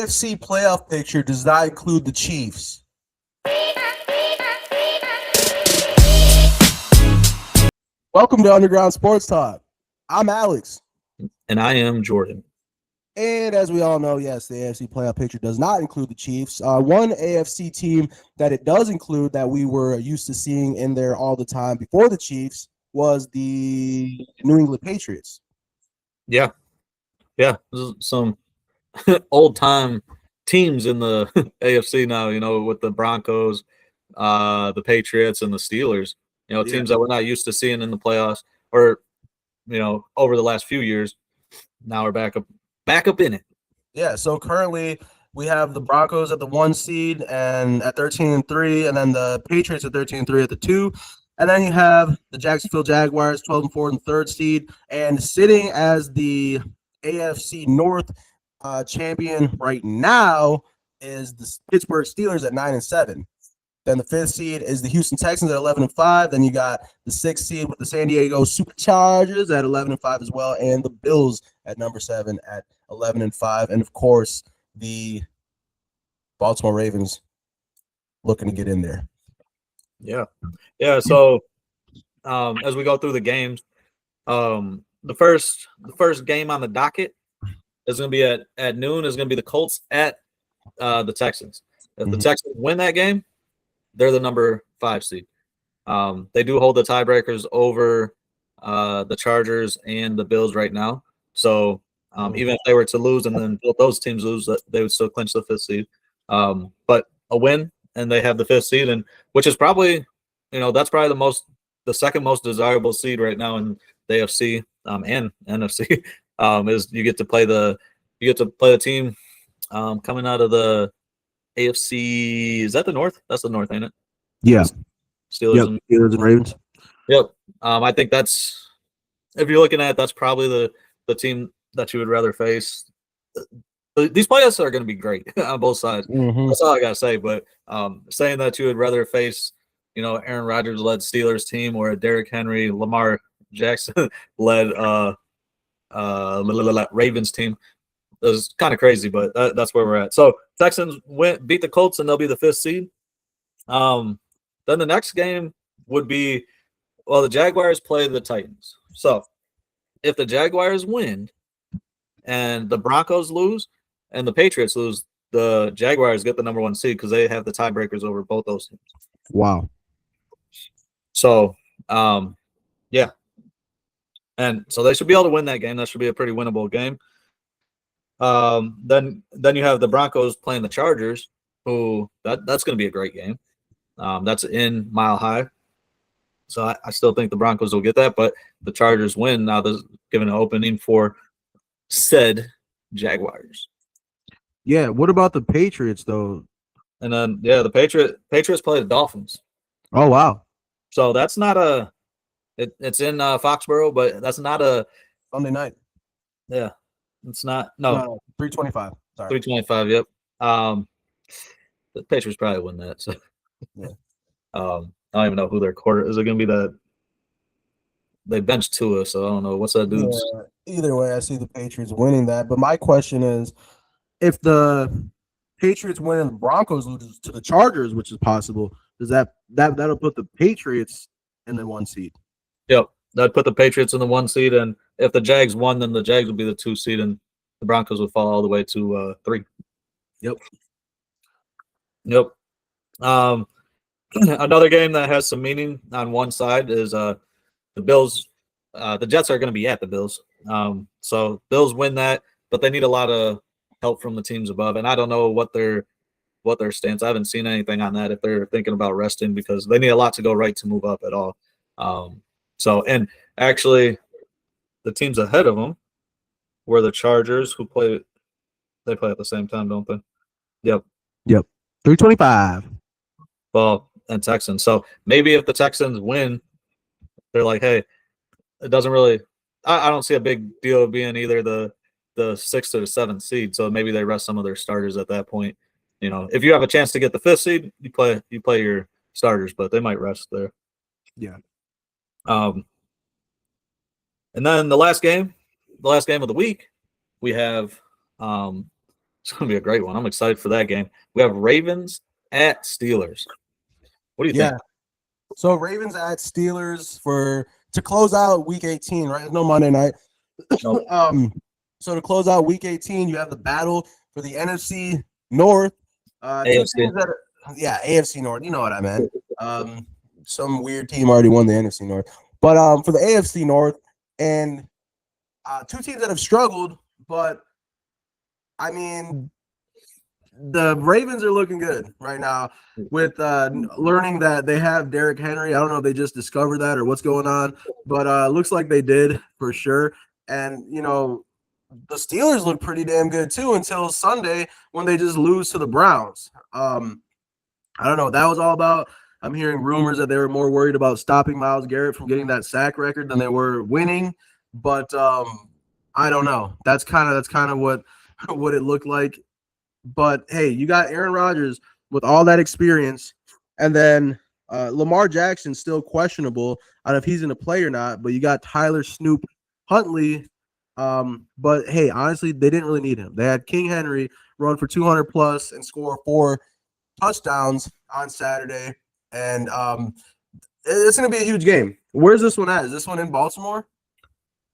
AFC playoff picture does not include the Chiefs. Welcome to Underground Sports Talk. I'm Alex. And I am Jordan. And as we all know, yes, the AFC playoff picture does not include the Chiefs. One AFC team that it does include that we were used to seeing in there all the time before the Chiefs was the New England Patriots. Yeah. Some old-time teams in the AFC now, with the Broncos, the Patriots, and the Steelers. Teams that we're not used to seeing in the playoffs or, over the last few years. Now we're back up in it. Yeah, so currently we have the Broncos at the 1 seed and at 13-3, and then the Patriots at 13-3 at the 2. And then you have the Jacksonville Jaguars 12-4 in the 3rd seed, and sitting as the AFC North champion right now is the Pittsburgh Steelers at 9-7. Then the 5th seed is the Houston Texans at 11-5. Then you got the 6th seed with the San Diego Superchargers at 11-5 as well, and the Bills at number 7 at 11-5, and of course the Baltimore Ravens looking to get in there. Yeah. So as we go through the games, the first game on the docket is going to be at noon. Is going to be the Colts at the Texans. If the Texans win that game, they're the number 5 seed. They do hold the tiebreakers over the Chargers and the Bills right now. So even if they were to lose and then both those teams lose, they would still clinch the 5th seed. But a win and they have the 5th seed, and which is probably, that's probably the second most desirable seed right now in the AFC and NFC. Is you get to play the team coming out of the AFC. Is that the North? That's the North, ain't it? Yeah. Steelers and Ravens. Yep. I think that's, if you're looking at it, that's probably the team that you would rather face. These playoffs are going to be great on both sides. That's all I got to say. But saying that you would rather face, Aaron Rodgers-led Steelers team or a Derrick Henry, Lamar Jackson-led Ravens team is kind of crazy, but that's where we're at. So Texans beat the Colts, and they'll be the 5th seed. Then the next game would be, the Jaguars play the Titans. So if the Jaguars win and the Broncos lose and the Patriots lose, the Jaguars get the number 1 seed because they have the tiebreakers over both those teams. Wow. So, yeah. And so they should be able to win that game. That should be a pretty winnable game. Then you have the Broncos playing the Chargers, who that's going to be a great game. That's in Mile High. So I still think the Broncos will get that, but the Chargers win. Now there's given an opening for said Jaguars. Yeah, what about the Patriots though? And then the Patriots play the Dolphins. Oh wow. So that's not it's in Foxborough, but that's not a Sunday night. Yeah. It's not 3:25. Sorry. 3:25, yep. The Patriots probably win that. So yeah. I don't even know who their quarter is. It going to be that they benched Tua, so I don't know what's that dude's. Yeah, either way, I see the Patriots winning that. But my question is, if the Patriots win and the Broncos lose to the Chargers, which is possible, does that'll put the Patriots in the 1 seed? Yep, that'd put the Patriots in the 1 seed, and if the Jags won, then the Jags would be the 2 seed, and the Broncos would fall all the way to 3. Yep. Another game that has some meaning on one side is the Bills. The Jets are going to be at the Bills. So Bills win that, but they need a lot of help from the teams above. And I don't know what their stance. I haven't seen anything on that if they're thinking about resting, because they need a lot to go right to move up at all. And actually the teams ahead of them were the Chargers, who play at the same time, don't they? Yep. 3:25. Well, and Texans. So maybe if the Texans win, they're like, hey, it doesn't really – I don't see a big deal of being either the 6th or the 7th seed. So maybe they rest some of their starters at that point. If you have a chance to get the 5th seed, you play your starters, but they might rest there. Yeah. And then the last game of the week, we have It's going to be a great one. I'm excited for that game. We have Ravens at Steelers. What do you think? So Ravens at Steelers to close out Week 18, right? No Monday night. Nope. So to close out Week 18, you have the battle for the NFC North. AFC. AFC North. You know what I meant. Some weird team already won the NFC North, but for the AFC North, and two teams that have struggled, but I mean, the Ravens are looking good right now with learning that they have Derrick Henry. I don't know if they just discovered that or what's going on, but looks like they did for sure. And, the Steelers look pretty damn good too until Sunday when they just lose to the Browns. I don't know what that was all about. I'm hearing rumors that they were more worried about stopping Myles Garrett from getting that sack record than they were winning. But I don't know. That's kind of what it looked like. But hey, you got Aaron Rodgers with all that experience, and then Lamar Jackson still questionable. I don't know if he's going to play or not. But you got Tyler Snoop Huntley. But hey, honestly, they didn't really need him. They had King Henry run for 200 plus and score 4 touchdowns on Saturday, and it's going to be a huge game. Where's this one at? Is this one in Baltimore?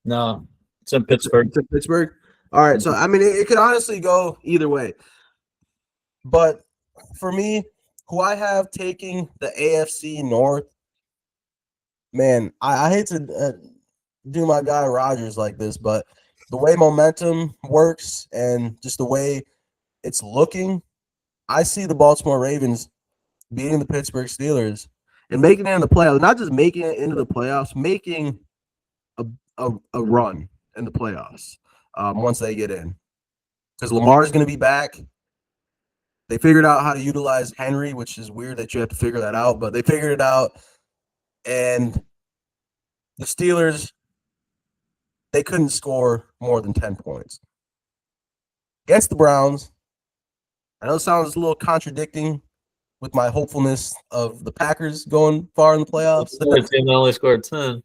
No, it's in Pittsburgh. It's in Pittsburgh. All right, so I mean, it could honestly go either way. But for me, who I have taking the AFC North, man, I hate to do my guy Rodgers like this, but the way momentum works and just the way it's looking, I see the Baltimore Ravens beating the Pittsburgh Steelers and making it in the playoffs. Not just making it into the playoffs, making a run in the playoffs once they get in. Because Lamar's going to be back. They figured out how to utilize Henry, which is weird that you have to figure that out, but they figured it out. And the Steelers, they couldn't score more than 10 points. Against the Browns, I know it sounds a little contradicting with my hopefulness of the Packers going far in the playoffs. The team only scored 10.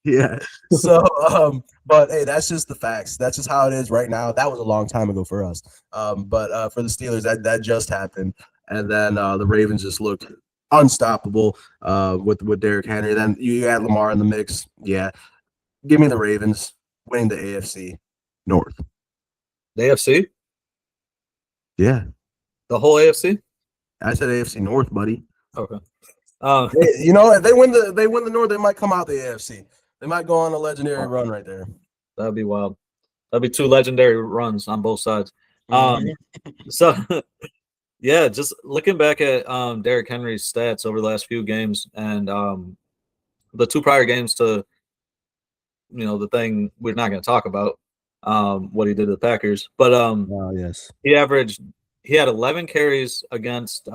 Yeah. So, but hey, that's just the facts. That's just how it is right now. That was a long time ago for us. But for the Steelers, that just happened, and then the Ravens just looked unstoppable with Derrick Henry. Then you add Lamar in the mix. Yeah, give me the Ravens winning the AFC North. The AFC? Yeah, the whole AFC. I said AFC North, buddy. Okay. If they win the North, they might come out the AFC. They might go on a legendary run right there. That'd be wild. That'd be 2 legendary runs on both sides. So, yeah, just looking back at Derrick Henry's stats over the last few games and the 2 prior games to, the thing we're not going to talk about, what he did to the Packers. But yes, he had 11 carries against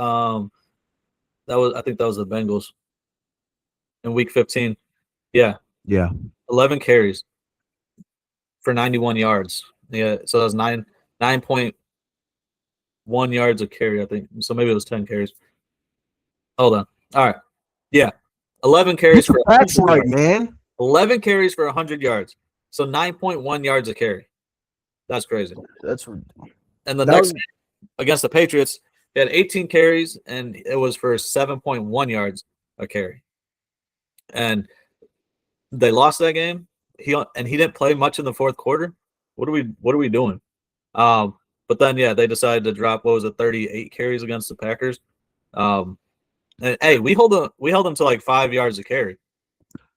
I think that was the Bengals in week 15. Yeah. 11 carries for 91 yards. Yeah, so that was 9.1 yards a carry, I think. So maybe it was 10 carries. Hold on. All right. Yeah. 11 carries for that's right, man. 11 carries for 100 yards. So 9.1 yards a carry. That's crazy. And the next game against the Patriots, he had 18 carries, and it was for 7.1 yards a carry. And they lost that game. He didn't play much in the fourth quarter. What are we doing? But then they decided to drop 38 carries against the Packers. And hey, we held them to like 5 yards a carry.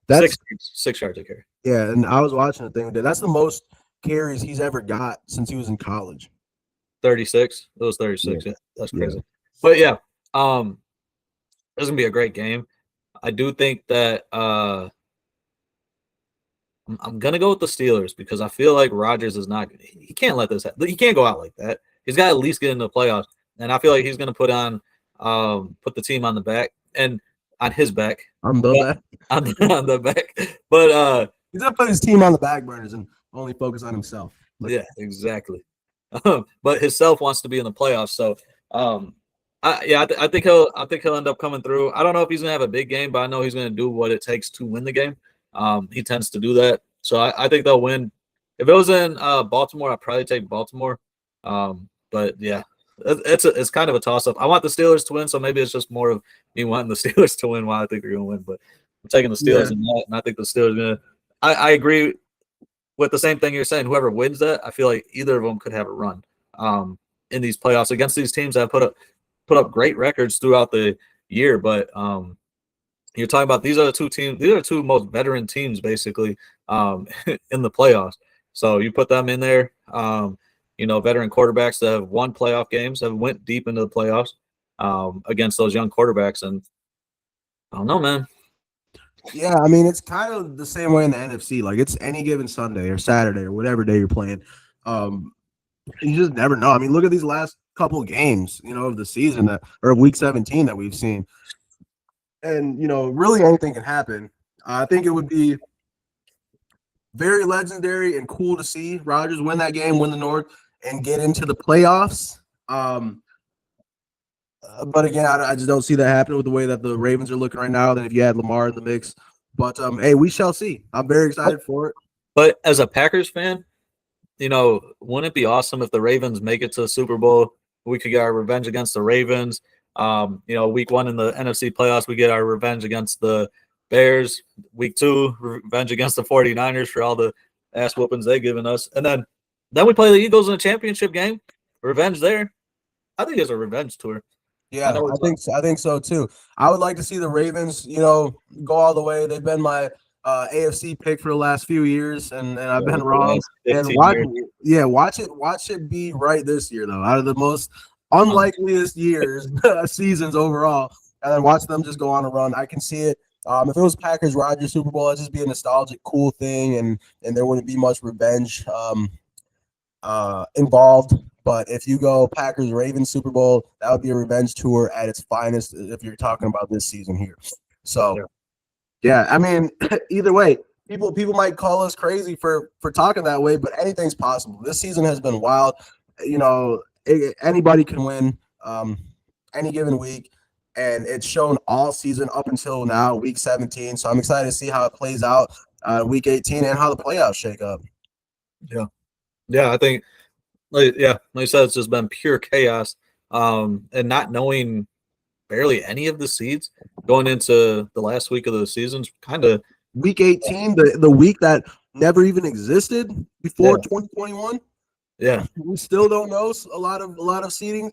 That's 6 yards a carry. Yeah, and I was watching the thing. That's the most carries he's ever got since he was in college. 36. It was 36. Yeah, that's crazy. Yeah. But yeah, it's gonna be a great game. I do think that I'm gonna go with the Steelers because I feel like Rodgers is not. He can't let this happen. He can't go out like that. He's got to at least get into the playoffs, and I feel like he's gonna put the team on the back and on his back. On the back. But he's gonna put his team on the back burners and only focus on himself. Yeah, exactly. But himself wants to be in the playoffs, so I think he'll end up coming through. I don't know if he's gonna have a big game, but I know he's gonna do what it takes to win the game. He tends to do that, so I think they'll win. If it was in Baltimore, I'd probably take Baltimore, But yeah, it's kind of a toss up. I want the Steelers to win, so maybe it's just more of me wanting the Steelers to win while I think they're going to win. But I'm taking the Steelers in that, and I think the Steelers are going to. I agree with the same thing you're saying. Whoever wins that, I feel like either of them could have a run in these playoffs against these teams that put up great records throughout the year. But you're talking about these are the two teams. These are the two most veteran teams basically in the playoffs. So you put them in there. Veteran quarterbacks that have won playoff games, have went deep into the playoffs against those young quarterbacks, and I don't know, man. Yeah, I mean, it's kind of the same way in the NFC. Like, it's any given Sunday or Saturday or whatever day you're playing. You just never know. I mean, look at these last couple of games, of the season or of week 17 that we've seen. And, really anything can happen. I think it would be very legendary and cool to see Rodgers win that game, win the North, and get into the playoffs. But again, I just don't see that happening with the way that the Ravens are looking right now. Then if you add Lamar in the mix, but hey, we shall see. I'm very excited for it. But as a Packers fan, wouldn't it be awesome if the Ravens make it to the Super Bowl? We could get our revenge against the Ravens. Week 1 in the NFC playoffs, we get our revenge against the Bears. Week 2, revenge against the 49ers for all the ass whoopings they've given us. And then we play the Eagles in a championship game. Revenge there. I think it's a revenge tour. Yeah, I think so too. I would like to see the Ravens, go all the way. They've been my AFC pick for the last few years, and I've been wrong. And watch it be right this year though. Out of the most unlikeliest seasons overall, and then watch them just go on a run. I can see it. If it was Packers Rodgers Super Bowl, it'd just be a nostalgic, cool thing, and there wouldn't be much revenge involved. But if you go Packers Ravens Super Bowl, that would be a revenge tour at its finest. If you're talking about this season here, so yeah, I mean, either way, people might call us crazy for talking that way, but anything's possible. This season has been wild. Anybody can win any given week, and it's shown all season up until now, week 17. So I'm excited to see how it plays out week 18 and how the playoffs shake up. Yeah, I think. Like I said, it's just been pure chaos, and not knowing barely any of the seeds going into the last week of the season's kind of week 18, the week that never even existed before 2021. Yeah, we still don't know a lot of seeding,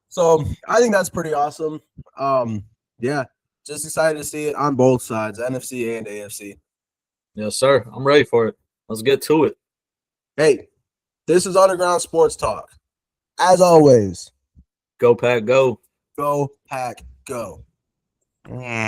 so I think that's pretty awesome. Just excited to see it on both sides, NFC and AFC. Yes, sir. I'm ready for it. Let's get to it. Hey. This is Underground Sports Talk. As always, go Pack, go. Go Pack, go. Yeah.